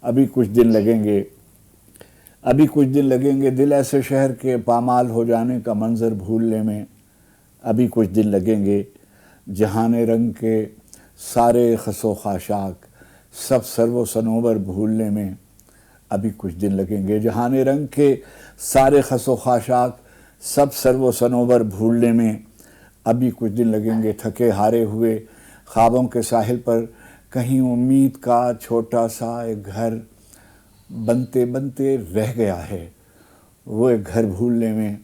ابھی کچھ دن لگیں گے، ابھی کچھ دن لگیں گے دل ایسے شہر کے پامال ہو جانے کا منظر بھولنے میں، ابھی کچھ دن لگیں گے جہان رنگ کے سارے خس و خاشاک سب سر و صنوبر بھولنے میں، ابھی کچھ دن لگیں گے جہان رنگ کے سارے خس و خاشاک سب سر و صنوبر بھولنے میں، ابھی کچھ دن لگیں گے تھکے ہارے ہوئے خوابوں کے ساحل پر کہیں امید کا چھوٹا سا ایک گھر بنتے بنتے رہ گیا ہے، وہ ایک گھر بھولنے میں،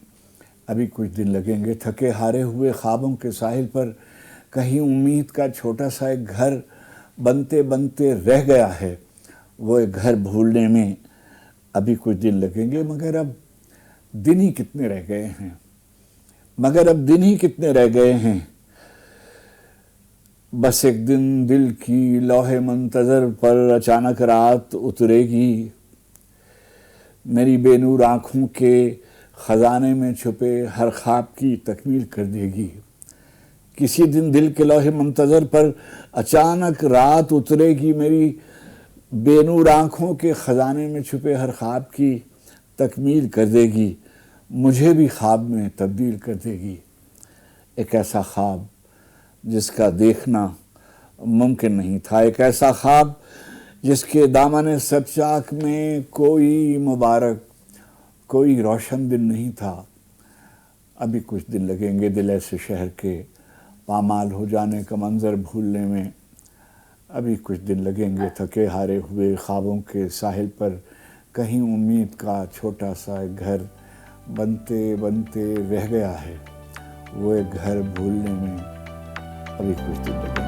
ابھی کچھ دن لگیں گے تھکے ہارے ہوئے خوابوں کے ساحل پر کہیں امید کا چھوٹا سا ایک گھر بنتے بنتے رہ گیا ہے، وہ ایک گھر بھولنے میں، ابھی کچھ دن لگیں گے مگر اب دن ہی کتنے رہ گئے ہیں، مگر اب دن ہی کتنے رہ گئے ہیں، بس ایک دن دل کی لوح منتظر پر اچانک رات اترے گی، میری بے نور آنکھوں کے خزانے میں چھپے ہر خواب کی تکمیل کر دے گی، کسی دن دل کے لوح منتظر پر اچانک رات اترے گی، میری بے نور آنکھوں کے خزانے میں چھپے ہر خواب کی تکمیل کر دے گی، مجھے بھی خواب میں تبدیل کر دے گی، ایک ایسا خواب جس کا دیکھنا ممکن نہیں تھا، ایک ایسا خواب جس کے دامن سبچاک میں کوئی مبارک کوئی روشن دن نہیں تھا، ابھی کچھ دن لگیں گے دل ایسے شہر کے پامال ہو جانے کا منظر بھولنے میں، ابھی کچھ دن لگیں گے تھکے ہارے ہوئے خوابوں کے ساحل پر کہیں امید کا چھوٹا سا ایک گھر بنتے بنتے رہ گیا ہے، وہ ایک گھر بھولنے میں، ابھی کچھ دن لگیں گے۔